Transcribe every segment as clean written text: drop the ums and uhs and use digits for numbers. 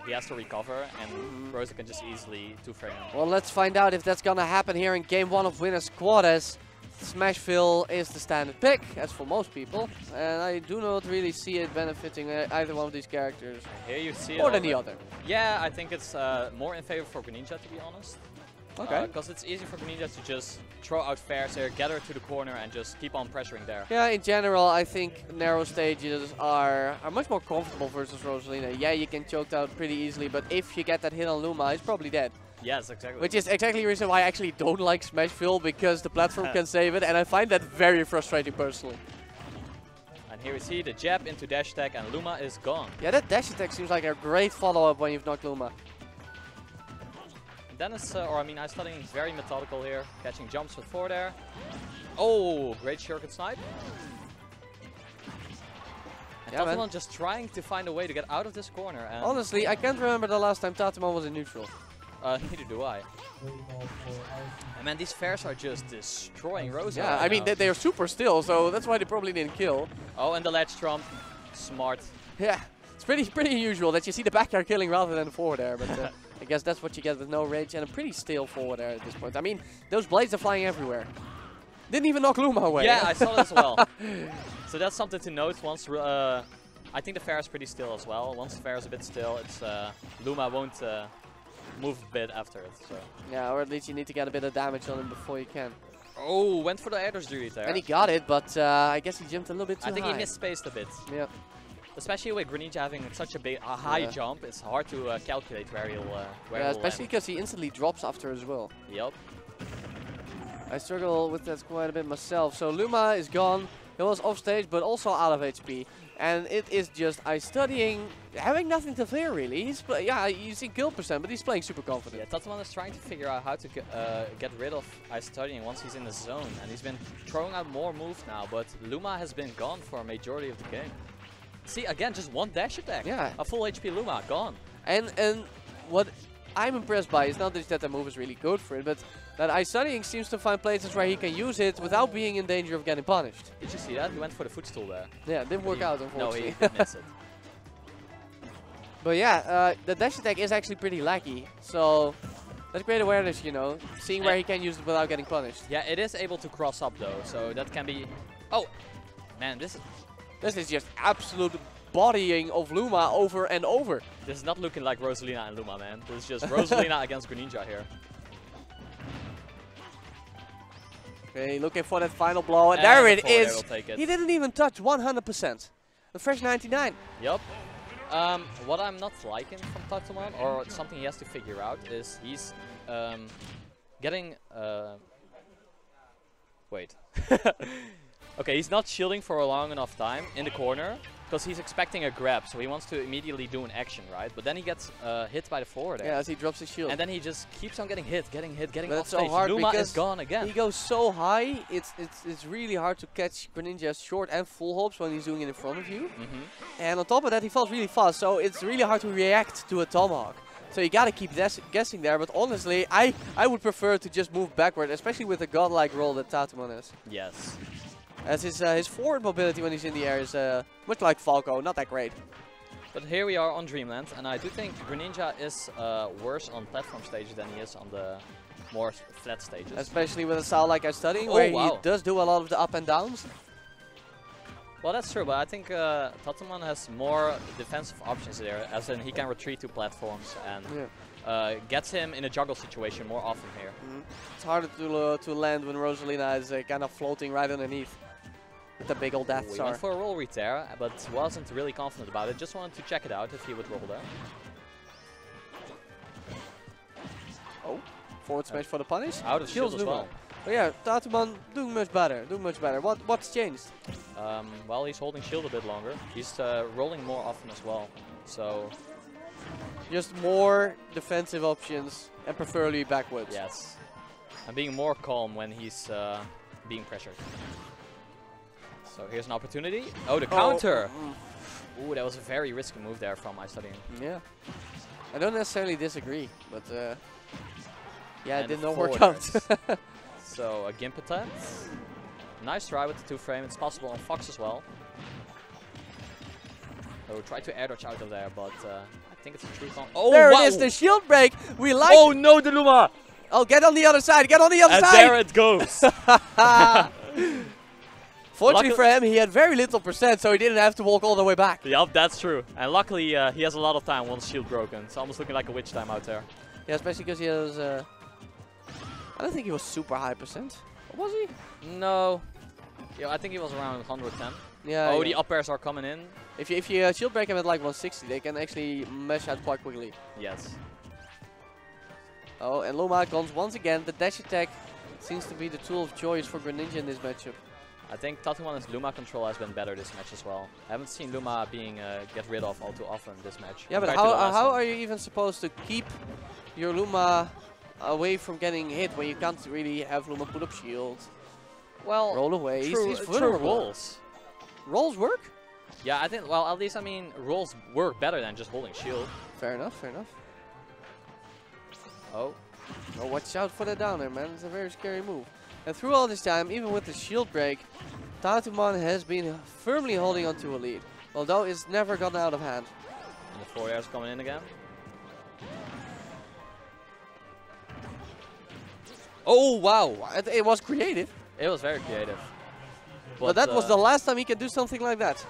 he has to recover, and Rosa can just easily two-frame him. Well, let's find out if that's gonna happen here in game 1 of Winner's Quarters. Smashville is the standard pick, as for most people, and I do not really see it benefiting either one of these characters. Here you see more than the other. Yeah, I think it's more in favor for Greninja, to be honest. Okay. Because it's easy for Greninja to just throw out fairs here, get her to the corner, and just keep on pressuring there. Yeah, in general, I think narrow stages are much more comfortable versus Rosalina. Yeah, you can choke out pretty easily, but if you get that hit on Luma, it's probably dead. Yes, exactly. Which is exactly the reason why I actually don't like Smashville, because the platform can save it, and I find that very frustrating personally. And here we see the jab into dash attack, and Luma is gone. Yeah, that dash attack seems like a great follow-up when you've knocked Luma. Dennis, iStudying is very methodical here, catching jumps with 4 there. Oh, great shuriken snipe. And yeah, Tatuman just trying to find a way to get out of this corner. And honestly, I can't remember the last time Tatuman was in neutral. Neither do I. And man, these fairs are just destroying Rosa. Yeah, I mean, they are super still, so that's why they probably didn't kill. Oh, and the ledge trump. Smart. Yeah, it's pretty unusual that you see the back air killing rather than the forward air, but I guess that's what you get with no rage and a pretty still forward air at this point. I mean, those blades are flying everywhere. Didn't even knock Luma away. Yeah, I saw that as well. So that's something to note. Once I think the fair is pretty still as well. Once the fair is a bit still, it's Luma won't move a bit after it. So. Yeah, or at least you need to get a bit of damage on him before you can. Oh, went for the Ader's Druid there. And he got it, but I guess he jumped a little bit too high. I think he misspaced a bit. Yeah. Especially with Greninja having such a high jump, it's hard to calculate where he'll yeah, especially because he instantly drops after as well. Yep. I struggle with that quite a bit myself. So Luma is gone. He was off stage, but also out of HP. And it is just iStudying, having nothing to fear really. He's yeah, you see kill percent, but he's playing super confident. Yeah, Tatuman is trying to figure out how to get rid of iStudying once he's in the zone. And he's been throwing out more moves now, but Luma has been gone for a majority of the game. See, again, just one dash attack. Yeah. A full HP Luma, gone. And what I'm impressed by is not just that the move is really good for it, but that iStudying seems to find places where he can use it without being in danger of getting punished. Did you see that? He went for the footstool there. Yeah, it didn't work out, unfortunately. No, he did miss it. But yeah, the dash attack is actually pretty laggy, so that's great awareness, you know, seeing where he can use it without getting punished. Yeah, it is able to cross up though, so that can be... Oh! Man, this is just absolute bodying of Luma over and over. This is not looking like Rosalina and Luma, man. This is just Rosalina against Greninja here. Okay, looking for that final blow, and there it is. Take it. He didn't even touch 100%. The fresh 99. Yup. What I'm not liking from Tatuman, or something he has to figure out, is he's getting... Wait. Okay, he's not shielding for a long enough time in the corner, because he's expecting a grab, so he wants to immediately do an action, right? But then he gets hit by the forward. Yeah, as he drops his shield. And then he just keeps on getting hit, getting off so stage. hard Luma because is gone again. He goes so high, it's really hard to catch Greninja's short and full hops when he's doing it in front of you. And on top of that, he falls really fast, so it's really hard to react to a Tomahawk. So you gotta keep guessing there, but honestly, I would prefer to just move backward, especially with the godlike roll that Tatuman is. Yes. As his forward mobility when he's in the air is much like Falco, not that great. But here we are on Dreamland, and I do think Greninja is worse on platform stages than he is on the more flat stages. Especially with a style like iStudying, where he does do a lot of the up and downs. Well, that's true, but I think Tatuman has more defensive options there, as in he can retreat to platforms and gets him in a juggle situation more often here. It's harder to land when Rosalina is kind of floating right underneath with the big old death star. He went for a roll read there, but wasn't really confident about it. Just wanted to check it out if he would roll there. Oh, forward smash for the punish. Out of shield as well. But yeah, Tatuman doing much better, What's changed? Well, he's holding shield a bit longer. He's rolling more often as well. So just more defensive options and preferably backwards. Yes. And being more calm when he's being pressured. So here's an opportunity. Oh, the counter! Ooh, that was a very risky move there from iStudying. Yeah. I don't necessarily disagree, but yeah, it did not work out. So a Gimp attempt. Nice try with the 2-frame. It's possible on Fox as well. So try to air dodge out of there, but I think it's a true combo. Oh, there wow. it is, the shield break. We like. Oh no, the Luma! Oh, get on the other side. Get on the other And side. there it goes. Fortunately for him, he had very little percent, so he didn't have to walk all the way back. Yup, that's true. And luckily, he has a lot of time once shield broken. It's almost looking like a witch time out there. Yeah, especially because he has. I don't think he was super high percent. Was he? No. Yeah, I think he was around 110. Yeah. Oh, yeah. the up airs are coming in. If you shield break him at like 160, they can actually mesh out quite quickly. Yes. Oh, and Luma comes once again. The dash attack seems to be the tool of choice for Greninja in this matchup. I think Tatuman's Luma control has been better this match as well. I haven't seen Luma being get rid of all too often this match. Yeah, but how are you even supposed to keep your Luma away from getting hit when you can't really have Luma put up shield? Well, roll away. He's true vulnerable. rolls. Rolls work? Yeah, I think. Well, at least I mean, rolls work better than just holding shield. Fair enough. Fair enough. Oh. Oh, watch out for the downer, man. It's a very scary move. And through all this time, even with the shield break, Tatuman has been firmly holding on to a lead, although it's never gotten out of hand. And the forward air's coming in again. Oh, wow. It was creative. It was very creative. But that was the last time he can do something like that.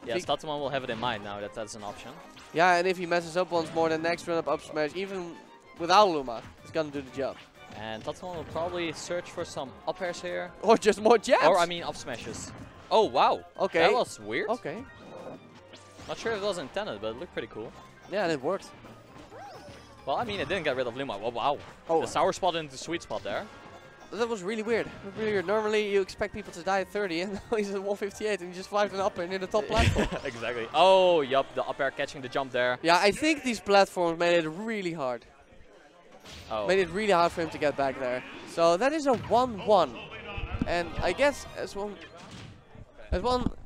Yes, Tatuman will have it in mind now that that's an option. Yeah, and if he messes up once more, the next run up smash, even without Luma, is gonna do the job. And Taton will probably search for some up airs here. Or just more jabs. Or, I mean, up smashes. Oh, wow. Okay. That was weird. Okay. Not sure if it was intended, but it looked pretty cool. Yeah, and it worked. Well, I mean, it didn't get rid of Luma. Oh, wow. Oh. The sour spot into the sweet spot there. That was really weird. Really weird. Normally, you expect people to die at 30, and now he's at 158, and he just survived an up air near the top platform. Exactly. Oh, yup. The up air catching the jump there. Yeah, I think these platforms made it really hard. Oh. Made it really hard for him to get back there. So that is a 1-1. And I guess as one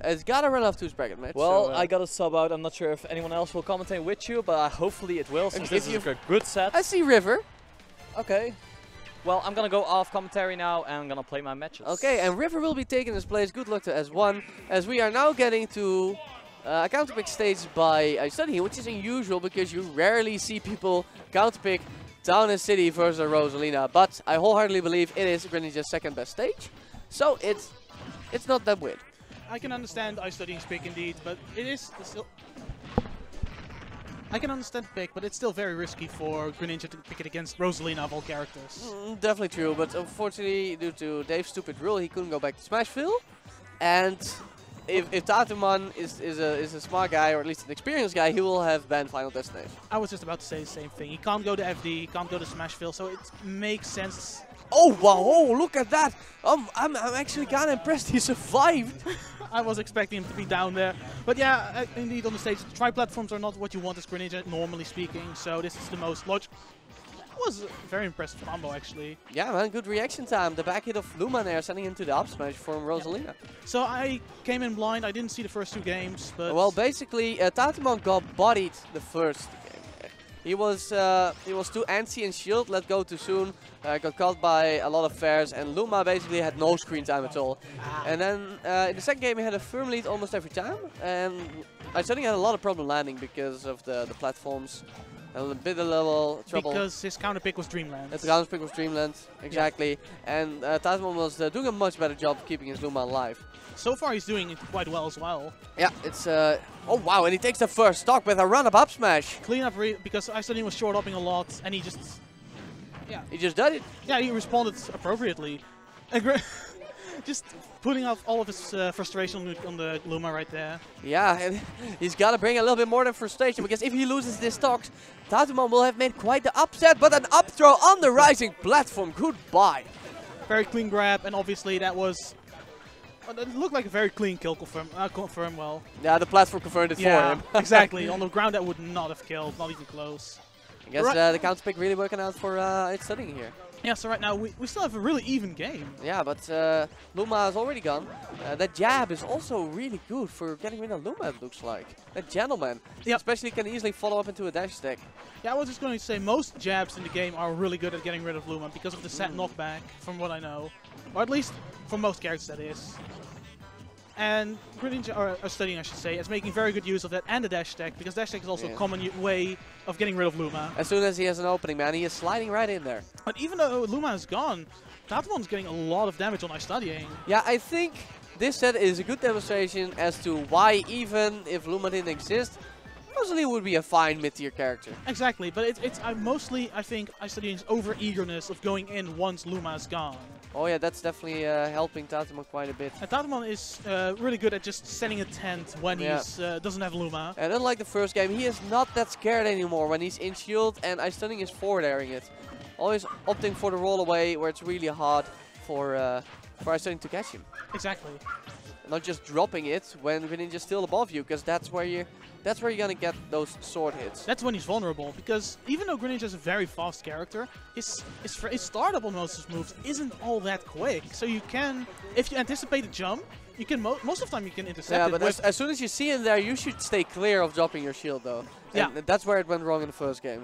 has got to run off to his bracket match. Well, so, I got a sub out. I'm not sure if anyone else will commentate with you, but hopefully it will, since this is a good set. I see River. Okay. Well, I'm going to go off commentary now, and I'm going to play my matches. Okay, and River will be taking his place. Good luck to S1, as we are now getting to a counterpick stage by iStudying, which is unusual because you rarely see people counterpick Town and City versus Rosalina, but I wholeheartedly believe it is Greninja's second best stage, so it's not that weird. I can understand iStudying's pick indeed, but it is still. I can understand the pick, but it's still very risky for Greninja to pick it against Rosalina of all characters. Definitely true, but unfortunately, due to Dave's stupid rule, he couldn't go back to Smashville, and if Tatuman is a smart guy, or at least an experienced guy, he will have banned Final Destination. I was just about to say the same thing. He can't go to FD, he can't go to Smashville, so it makes sense. Oh wow! Oh, look at that! I'm actually kind of impressed he survived. I was expecting him to be down there, but yeah, indeed on the stage, tri-platforms are not what you want as Greninja, normally speaking. So this is the most logical. Was a very impressive combo actually. Yeah, man, good reaction time. The back hit of Luma there, sending him to the up smash from Rosalina. Yeah. So I came in blind. I didn't see the first two games, but well, basically, Tatuman got bodied the first game. He was too antsy and shield, let go too soon. Got caught by a lot of fairs, and Luma basically had no screen time at all. And then in the second game, he had a firm lead almost every time, and iStudying had a lot of problem landing because of the platforms. A bit of level trouble. Because his counter pick was Dreamland. His counter pick was Dreamland, exactly. Yeah. And Tatuman was doing a much better job of keeping his Luma alive. So far he's doing it quite well as well. Yeah, it's oh wow, and he takes the first stock with a run-up smash. Clean up because iStudying was short upping a lot, and he just he just did it. Yeah, he responded appropriately. Just putting out all of his frustration on the Luma right there. Yeah, and he's got to bring a little bit more than frustration, because if he loses this stocks, Tatuman will have made quite the upset, but an up throw on the rising platform. Goodbye. Very clean grab, and obviously that was. It looked like a very clean kill confirm well. Yeah, the platform confirmed it for him. Exactly. On the ground that would not have killed, not even close. I guess the counter pick really working out for iStudying here. Yeah, so right now we still have a really even game. Yeah, but Luma is already gone. That jab is also really good for getting rid of Luma, it looks like. That gentleman, especially can easily follow up into a dash attack. Yeah, I was just going to say most jabs in the game are really good at getting rid of Luma because of the set knockback, from what I know. Or at least for most characters, that is. And Greninja, or Studying I should say, is making very good use of that and the dash attack, because dash attack is also a common way of getting rid of Luma. As soon as he has an opening, man, he is sliding right in there. But even though Luma is gone, Tatuman's getting a lot of damage on iStudying. Yeah, I think this set is a good demonstration as to why, even if Luma didn't exist, Rosalina would be a fine mid-tier character. Exactly, but it's mostly, I think, iStudying's over-eagerness of going in once Luma is gone. Oh yeah, that's definitely helping Tatuman quite a bit. And Tatuman is really good at just setting a tent when he doesn't have Luma. And unlike the first game, he is not that scared anymore when he's in shield and iStudying is forward airing it. Always opting for the roll away where it's really hard for iStudying to catch him. Exactly. Not just dropping it when Greninja's still above you, because that's where you're gonna get those sword hits. That's when he's vulnerable, because even though Greninja is a very fast character, his startup on most of his moves isn't all that quick. So you can, if you anticipate a jump, you can most of the time you can intercept it. Yeah, but as soon as you see him there, you should stay clear of dropping your shield though. And that's where it went wrong in the first game.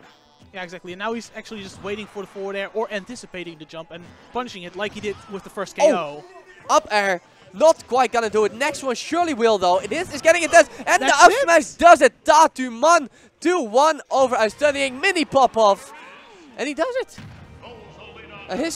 Yeah, exactly. And now he's actually just waiting for the forward air or anticipating the jump and punishing it like he did with the first KO. Oh, up air. Not quite gonna do it. Next one surely will though. This is getting intense. And the up smash does it. Tatuman 2-1 over iStudying. Mini pop off. And he does it. His